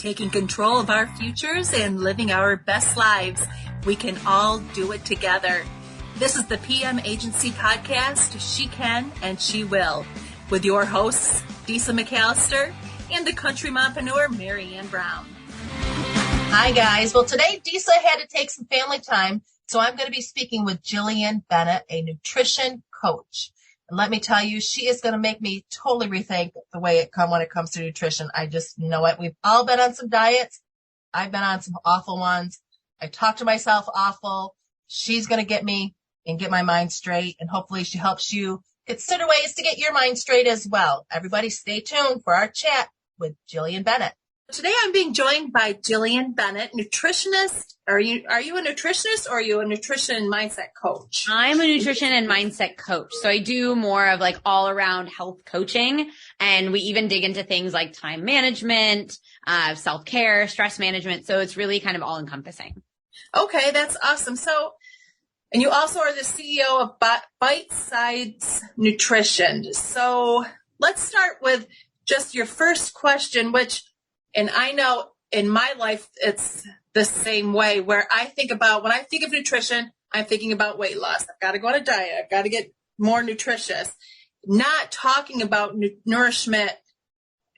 taking control of our futures and living our best lives. We can all do it together. This is the PM Agency Podcast, She Can and She Will, with your hosts, Disa McAllister and the country mompreneur, Mary Ann Brown. Hi, guys. Well, today, Disa had to take some family time, so I'm going to be speaking with Gillian Bennett, a nutrition coach. And let me tell you, she is going to make me totally rethink the way when it comes to nutrition. I just know it. We've all been on some diets. I've been on some awful ones. I talk to myself awful. She's going to get me and get my mind straight. And hopefully she helps you consider ways to get your mind straight as well. Everybody stay tuned for our chat with Gillian Bennett. Today I'm being joined by Gillian Bennett, nutritionist. Are you a nutritionist or are you a nutrition mindset coach? I'm a nutrition and mindset coach. So I do more of like all around health coaching. And we even dig into things like time management, self-care, stress management. So it's really kind of all encompassing. Okay, that's awesome. So, and you also are the CEO of Bite Size Nutrition. So let's start with just your first question, and I know in my life, it's the same way where I think about, when I think of nutrition, I'm thinking about weight loss. I've got to go on a diet. I've got to get more nutritious, not talking about nourishment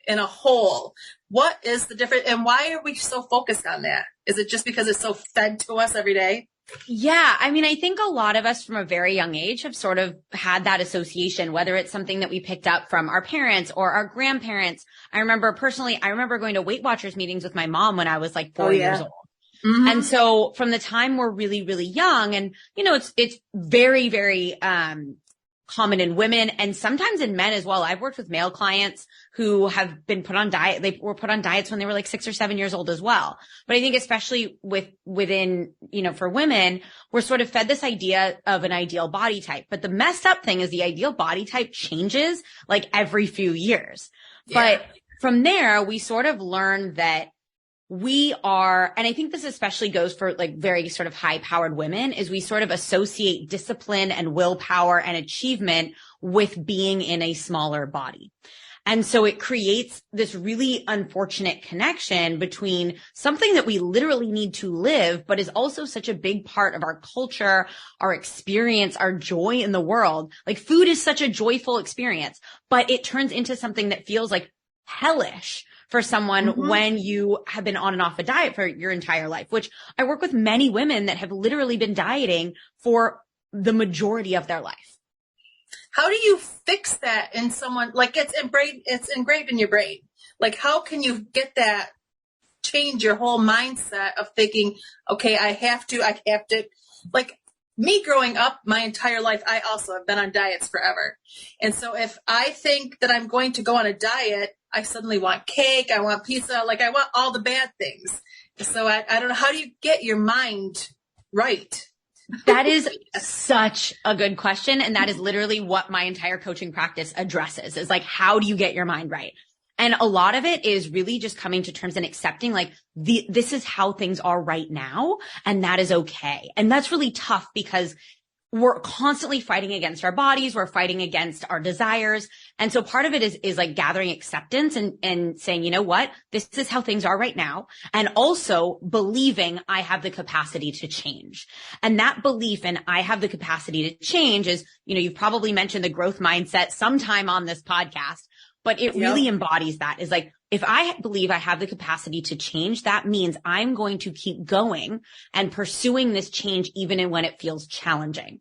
in a whole. What is the difference and why are we so focused on that? Is it just because it's so fed to us every day? Yeah. I mean, I think a lot of us from a very young age have sort of had that association, whether it's something that we picked up from our parents or our grandparents. I remember going to Weight Watchers meetings with my mom when I was like 4 years old. Mm-hmm. And so from the time we're really, really young, and it's very, very, common in women and sometimes in men as well. I've worked with male clients who have been put on diet. They were put on diets when they were like 6 or 7 years old as well. But I think especially within, for women, we're sort of fed this idea of an ideal body type. But the messed up thing is the ideal body type changes like every few years. Yeah. But from there, we sort of learned that we are, and I think this especially goes for like very sort of high powered women, is we sort of associate discipline and willpower and achievement with being in a smaller body. And so it creates this really unfortunate connection between something that we literally need to live, but is also such a big part of our culture, our experience, our joy in the world. Like food is such a joyful experience, but it turns into something that feels like hellish for someone when you have been on and off a diet for your entire life, which I work with many women that have literally been dieting for the majority of their life. How do you fix that in someone? Like it's engraved in your brain. Like how can you get that, change your whole mindset of thinking, okay, I have to, like me growing up my entire life, I also have been on diets forever. And so if I think that I'm going to go on a diet, I suddenly want cake, I want pizza, like I want all the bad things. So I don't know, how do you get your mind right? That is such a good question. And that is literally what my entire coaching practice addresses, is like, how do you get your mind right? And a lot of it is really just coming to terms and accepting like this is how things are right now. And that is okay. And that's really tough because we're constantly fighting against our bodies. We're fighting against our desires. And so part of it is like gathering acceptance and saying, you know what, this is how things are right now. And also believing I have the capacity to change. And that belief in I have the capacity to change is, you've probably mentioned the growth mindset sometime on this podcast, but it really embodies that. Is like, if I believe I have the capacity to change, that means I'm going to keep going and pursuing this change even when it feels challenging,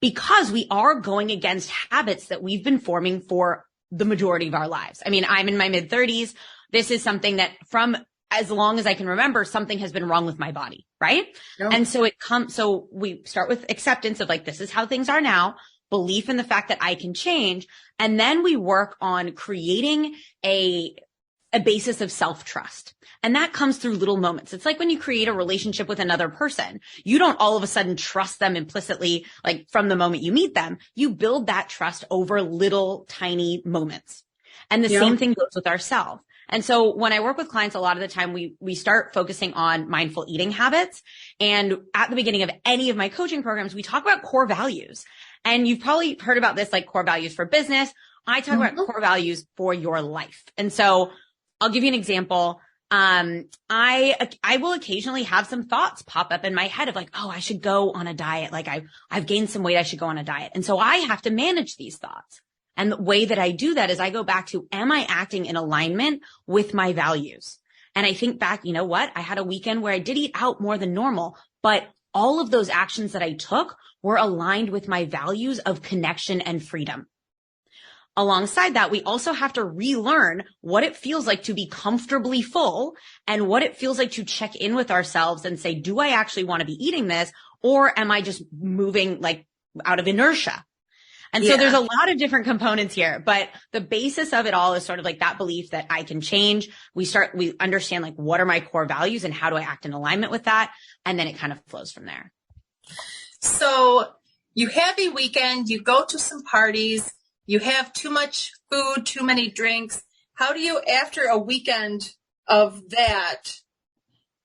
because we are going against habits that we've been forming for the majority of our lives. I mean, I'm in my mid-30s. This is something that from as long as I can remember, something has been wrong with my body, right? Yep. And so we start with acceptance of like, this is how things are now, belief in the fact that I can change. And then we work on creating a basis of self-trust. And that comes through little moments. It's like when you create a relationship with another person, you don't all of a sudden trust them implicitly, like from the moment you meet them. You build that trust over little tiny moments. And the same thing goes with ourselves. And so when I work with clients, a lot of the time we start focusing on mindful eating habits. And at the beginning of any of my coaching programs, we talk about core values. And you've probably heard about this, like core values for business. I talk about core values for your life. And so I'll give you an example. I will occasionally have some thoughts pop up in my head of like, oh, I should go on a diet. Like I've gained some weight. I should go on a diet. And so I have to manage these thoughts. And the way that I do that is I go back to, am I acting in alignment with my values? And I think back, you know what? I had a weekend where I did eat out more than normal, but all of those actions that I took were aligned with my values of connection and freedom. Alongside that, we also have to relearn what it feels like to be comfortably full and what it feels like to check in with ourselves and say, do I actually want to be eating this? Or am I just moving like out of inertia? And so there's a lot of different components here, but the basis of it all is sort of like that belief that I can change. We understand like, what are my core values and how do I act in alignment with that? And then it kind of flows from there. So you have a weekend, you go to some parties, you have too much food, too many drinks. How do you, after a weekend of that,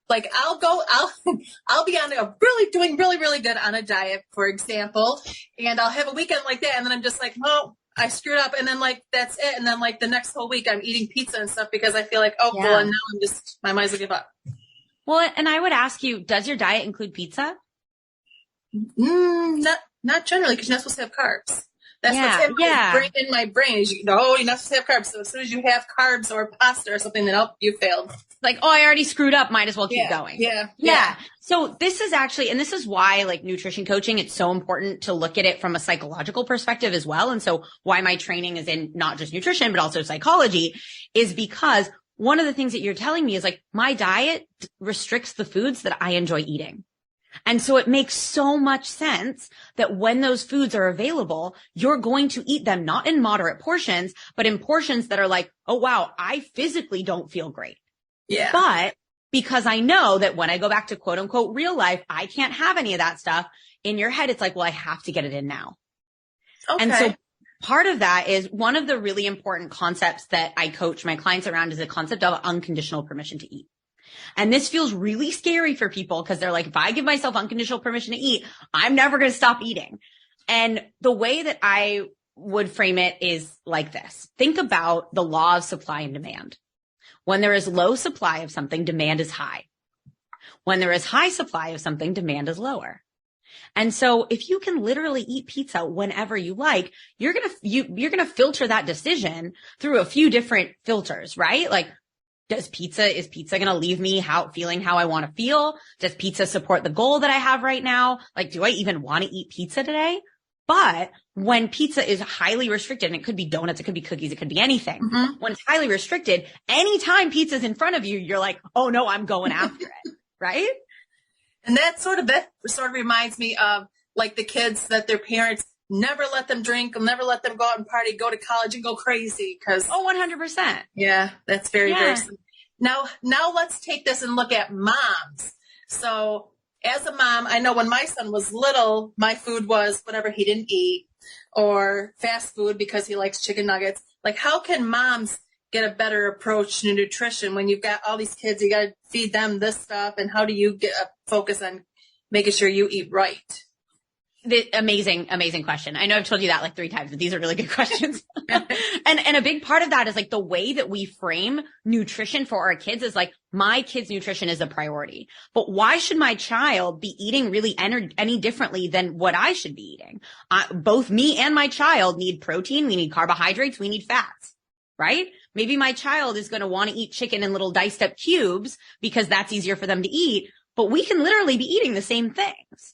like I'll be on doing really good on a diet, for example, and I'll have a weekend like that. And then I'm just like, well, I screwed up. And then like, that's it. And then like the next whole week I'm eating pizza and stuff because I feel like, oh, cool. And now my mind's like, give up. Well, and I would ask you, does your diet include pizza? Not generally, because you're not supposed to have carbs. That's what's in my brain is, you're not supposed to have carbs. So as soon as you have carbs or pasta or something, then you failed. Like, oh, I already screwed up. Might as well keep going. Yeah. So this is actually, and this is why like nutrition coaching, it's so important to look at it from a psychological perspective as well. And so why my training is in not just nutrition, but also psychology is because one of the things that you're telling me is like my diet restricts the foods that I enjoy eating. And so it makes so much sense that when those foods are available, you're going to eat them not in moderate portions, but in portions that are like, oh, wow, I physically don't feel great. Yeah. But because I know that when I go back to quote unquote real life, I can't have any of that stuff. In your head, it's like, well, I have to get it in now. Okay. And so part of that is one of the really important concepts that I coach my clients around is the concept of unconditional permission to eat. And this feels really scary for people because they're like, if I give myself unconditional permission to eat, I'm never going to stop eating. And the way that I would frame it is like this. Think about the law of supply and demand. When there is low supply of something, demand is high. When there is high supply of something, demand is lower. And so if you can literally eat pizza whenever you like, you're going to filter that decision through a few different filters, right? Like, is pizza going to leave me feeling how I want to feel? Does pizza support the goal that I have right now? Like, do I even want to eat pizza today? But when pizza is highly restricted, and it could be donuts, it could be cookies, it could be anything. Mm-hmm. When it's highly restricted, anytime pizza's in front of you, you're like, oh no, I'm going after it. Right? And that sort of reminds me of like the kids that their parents never let them drink, never let them go out and party, go to college and go crazy. 100%. Yeah, that's very simple. Now let's take this and look at moms. So as a mom, I know when my son was little, my food was whatever he didn't eat or fast food because he likes chicken nuggets. Like, how can moms get a better approach to nutrition when you've got all these kids, you got to feed them this stuff, and how do you get a focus on making sure you eat right? Amazing question. I know I've told you that like 3 times, but these are really good questions. and a big part of that is like the way that we frame nutrition for our kids is like, my kid's nutrition is a priority, but why should my child be eating really any differently than what I should be eating? Both me and my child need protein. We need carbohydrates. We need fats, right? Maybe my child is going to want to eat chicken in little diced up cubes because that's easier for them to eat, but we can literally be eating the same things.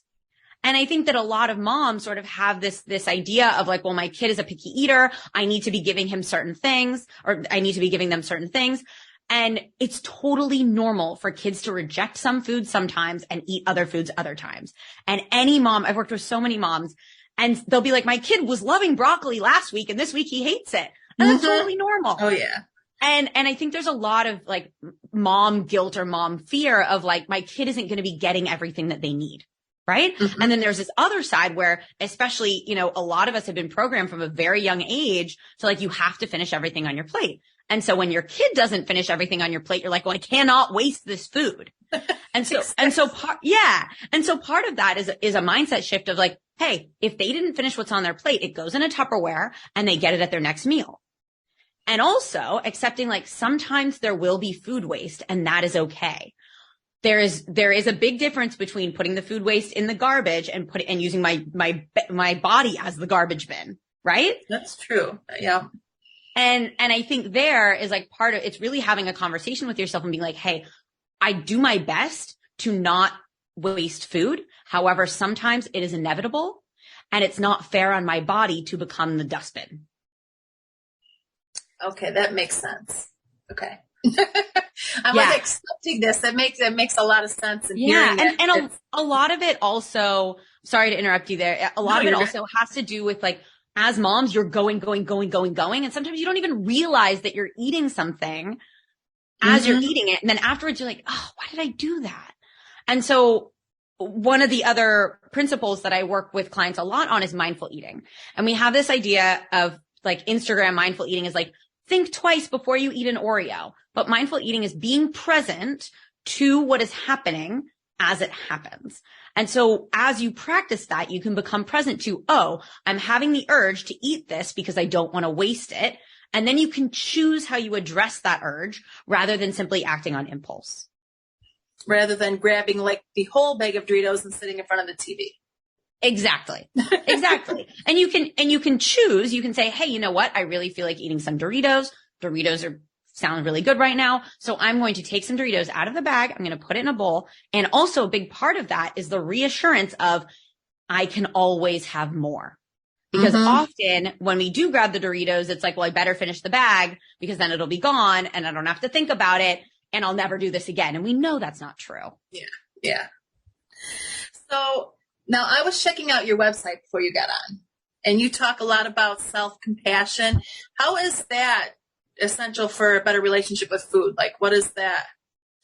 And I think that a lot of moms sort of have this idea of like, well, my kid is a picky eater. I need to be giving him certain things, or I need to be giving them certain things. And it's totally normal for kids to reject some foods sometimes and eat other foods other times. And any mom, I've worked with so many moms, and they'll be like, my kid was loving broccoli last week and this week he hates it. And that's totally normal. Oh yeah. And I think there's a lot of like mom guilt or mom fear of like, my kid isn't going to be getting everything that they need. Right. Mm-hmm. And then there's this other side where, especially, a lot of us have been programmed from a very young age to like, you have to finish everything on your plate. And so when your kid doesn't finish everything on your plate, you're like, well, I cannot waste this food. And so part of that is a mindset shift of like, hey, if they didn't finish what's on their plate, it goes in a Tupperware and they get it at their next meal. And also accepting like sometimes there will be food waste and that is okay. There is a big difference between putting the food waste in the garbage and using my body as the garbage bin, right? That's true. Yeah. And I think there is like part of it's really having a conversation with yourself and being like, hey, I do my best to not waste food. However, sometimes it is inevitable and it's not fair on my body to become the dustbin. Okay, that makes sense. Okay. I'm like accepting this. That makes a lot of sense. And hearing it. And a lot of it also, sorry to interrupt you there. A lot of it also has to do with like, as moms, you're going. And sometimes you don't even realize that you're eating something as you're eating it. And then afterwards you're like, oh, why did I do that? And so one of the other principles that I work with clients a lot on is mindful eating. And we have this idea of like Instagram mindful eating is like, think twice before you eat an Oreo. But mindful eating is being present to what is happening as it happens. And so as you practice that, you can become present to, oh, I'm having the urge to eat this because I don't want to waste it. And then you can choose how you address that urge rather than simply acting on impulse. Rather than grabbing like the whole bag of Doritos and sitting in front of the TV. Exactly. And you can choose, you can say, hey, you know what? I really feel like eating some Doritos. Doritos sound really good right now. So I'm going to take some Doritos out of the bag. I'm going to put it in a bowl. And also a big part of that is the reassurance of I can always have more. Because often when we do grab the Doritos, it's like, well, I better finish the bag because then it'll be gone and I don't have to think about it and I'll never do this again. And we know that's not true. Yeah. So now I was checking out your website before you got on and you talk a lot about self-compassion. How is that essential for a better relationship with food? Like, what is that?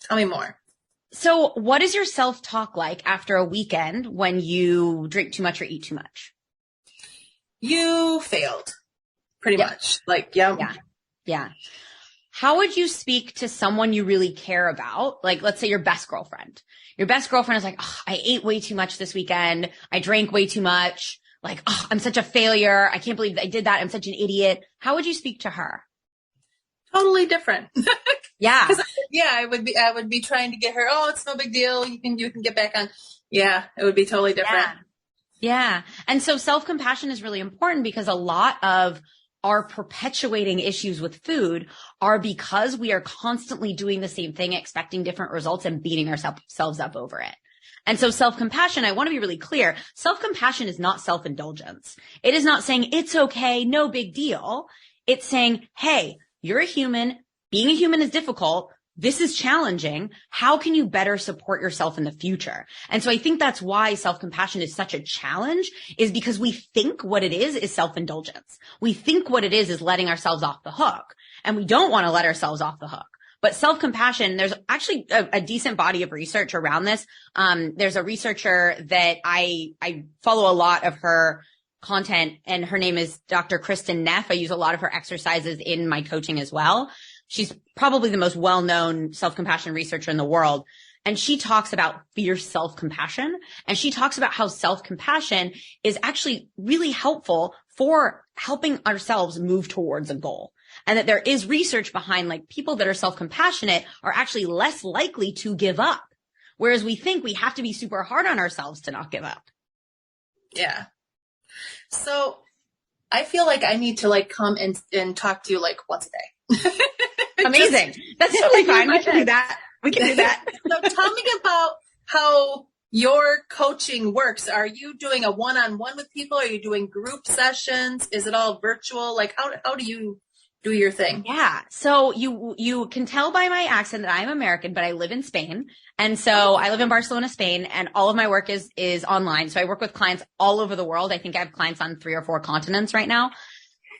Tell me more. So what is your self-talk like after a weekend when you drink too much or eat too much? You failed pretty much. Like, Yeah. How would you speak to someone you really care about? Like, let's say your best girlfriend. Your best girlfriend is like, oh, I ate way too much this weekend. I drank way too much. Like, oh, I'm such a failure. I can't believe I did that. I'm such an idiot. How would you speak to her? Totally different. Yeah. I would be trying to get her, oh, it's no big deal. You can get back on. Yeah, it would be totally different. Yeah. And so self-compassion is really important because a lot of our perpetuating issues with food are because we are constantly doing the same thing, expecting different results and beating ourselves up over it. And so self-compassion, I want to be really clear. Self-compassion is not self-indulgence. It is not saying it's okay, no big deal. It's saying, hey, you're a human. Being a human is difficult. This is challenging. How can you better support yourself in the future? And so I think that's why self-compassion is such a challenge, is because we think what it is self-indulgence. We think what it is letting ourselves off the hook, and we don't want to let ourselves off the hook. But self-compassion, there's actually a decent body of research around this. There's a researcher that I follow a lot of her content, and her name is Dr. Kristen Neff. I use a lot of her exercises in my coaching as well. She's probably the most well-known self-compassion researcher in the world. And she talks about fierce self-compassion. And she talks about how self-compassion is actually really helpful for helping ourselves move towards a goal. And that there is research behind like people that are self-compassionate are actually less likely to give up. Whereas we think we have to be super hard on ourselves to not give up. Yeah. So I feel like I need to like come and talk to you like once a day. Amazing. That's totally fine. We can do that. So tell me about how your coaching works. Are you doing a one-on-one with people? Are you doing group sessions? Is it all virtual? Like how do you do your thing? Yeah. So you can tell by my accent that I'm American, but I live in Spain. And so I live in Barcelona, Spain, and all of my work is online. So I work with clients all over the world. I think I have clients on 3 or 4 continents right now.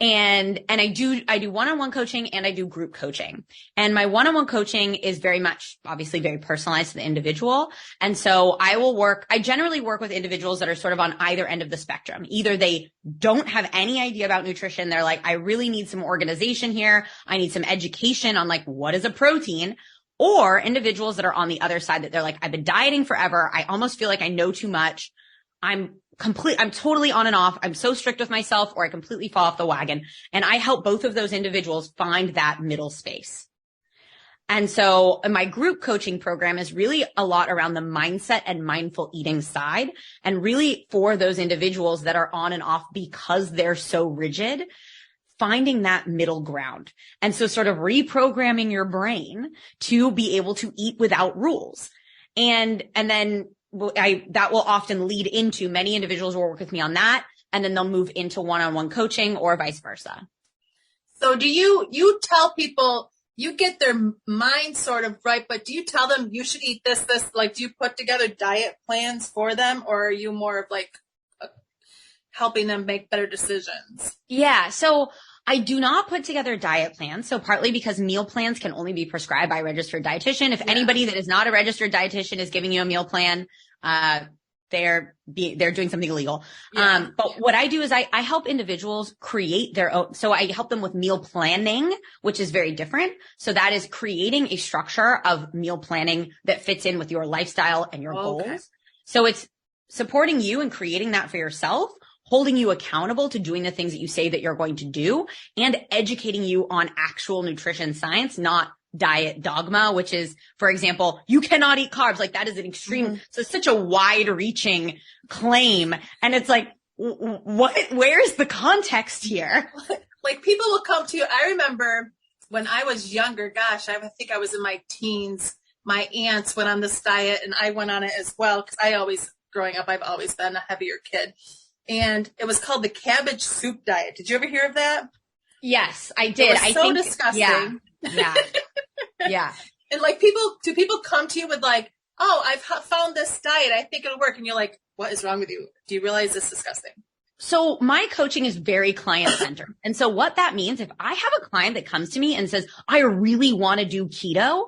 And I do one-on-one coaching and I do group coaching. And my one-on-one coaching is very much, obviously very personalized to the individual. And so I generally work with individuals that are sort of on either end of the spectrum. Either they don't have any idea about nutrition. They're like, I really need some organization here. I need some education on like, what is a protein? Or individuals that are on the other side that they're like, I've been dieting forever. I almost feel like I know too much. I'm totally on and off. I'm so strict with myself, or I completely fall off the wagon. And I help both of those individuals find that middle space. And so my group coaching program is really a lot around the mindset and mindful eating side, and really for those individuals that are on and off because they're so rigid, finding that middle ground. And so sort of reprogramming your brain to be able to eat without rules. And then that will often lead into many individuals will work with me on that, and then they'll move into one-on-one coaching or vice versa. So do you tell people, you get their mind sort of right, but do you tell them you should eat this, like, do you put together diet plans for them, or are you more of like helping them make better decisions? Yeah. So I do not put together diet plans. So partly because meal plans can only be prescribed by a registered dietitian. If anybody that is not a registered dietitian is giving you a meal plan, they're doing something illegal. But what I do is I help individuals create their own. So I help them with meal planning, which is very different. So that is creating a structure of meal planning that fits in with your lifestyle and your goals. So it's supporting you and creating that for yourself, holding you accountable to doing the things that you say that you're going to do, and educating you on actual nutrition science, not diet dogma, which is, for example, you cannot eat carbs. Like, that is an extreme, so it's such a wide reaching claim. And it's like, where's the context here? Like, people will come to you. I remember when I was younger, gosh, I think I was in my teens, my aunts went on this diet and I went on it as well. Cause growing up, I've always been a heavier kid. And it was called the cabbage soup diet. Did you ever hear of that? Yes, I did. It was so disgusting. Yeah. And like, do people come to you with like, oh, I've found this diet, I think it'll work. And you're like, what is wrong with you? Do you realize this is disgusting? So my coaching is very client centered. And so what that means, if I have a client that comes to me and says, I really want to do keto,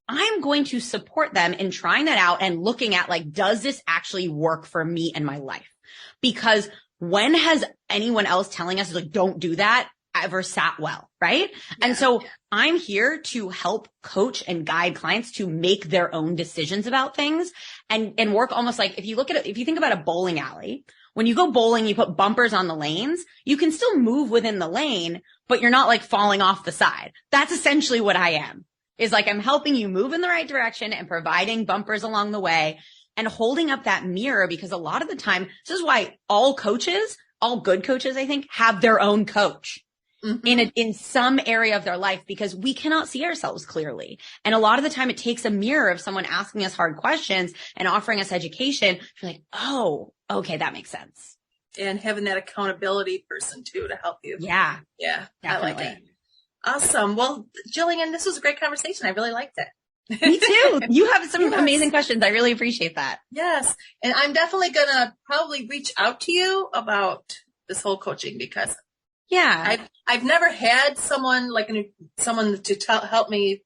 I'm going to support them in trying that out and looking at, like, does this actually work for me and my life? Because when has anyone else telling us, like, don't do that, ever sat well, right? Yeah. And so I'm here to help coach and guide clients to make their own decisions about things, and work almost like, if you think about a bowling alley, when you go bowling, you put bumpers on the lanes, you can still move within the lane, but you're not like falling off the side. That's essentially what I am, is like, I'm helping you move in the right direction and providing bumpers along the way and holding up that mirror, because a lot of the time, this is why all good coaches, I think, have their own coach. In some area of their life, because we cannot see ourselves clearly. And a lot of the time it takes a mirror of someone asking us hard questions and offering us education. You're like, oh, okay, that makes sense. And having that accountability person too to help you. Yeah. Yeah. Definitely. I like that. Awesome. Well, Gillian, this was a great conversation. I really liked it. Me too. You have some amazing questions. I really appreciate that. Yes. And I'm definitely going to probably reach out to you about this whole coaching, because I've never had someone to help me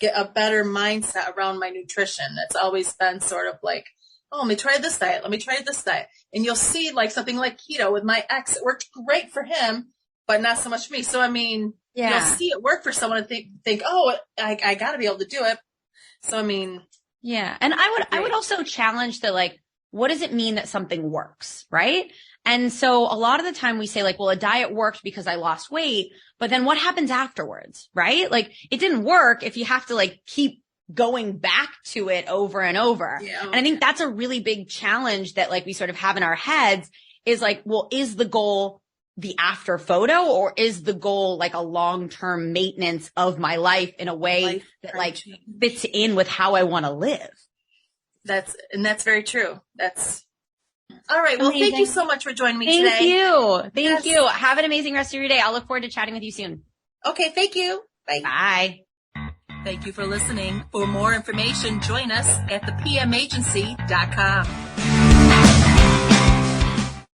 get a better mindset around my nutrition. It's always been sort of like, oh, let me try this diet. And you'll see, like, something like keto with my ex. It worked great for him, but not so much for me. So, I mean, you'll see it work for someone and think, oh, I got to be able to do it. So, I mean. Yeah. And I would also challenge the, like, what does it mean that something works, right? And so a lot of the time we say, like, well, a diet worked because I lost weight, but then what happens afterwards, right? Like, it didn't work if you have to, like, keep going back to it over and over. Yeah. And I think that's a really big challenge that, like, we sort of have in our heads, is like, well, is the goal the after photo, or is the goal like a long-term maintenance of my life in a way that, like, fits in with how I want to live? That's very true. All right. Well, Thank you so much for joining me today. Thank you. Have an amazing rest of your day. I'll look forward to chatting with you soon. Okay. Thank you. Bye. Bye. Thank you for listening. For more information, join us at thepmagency.com.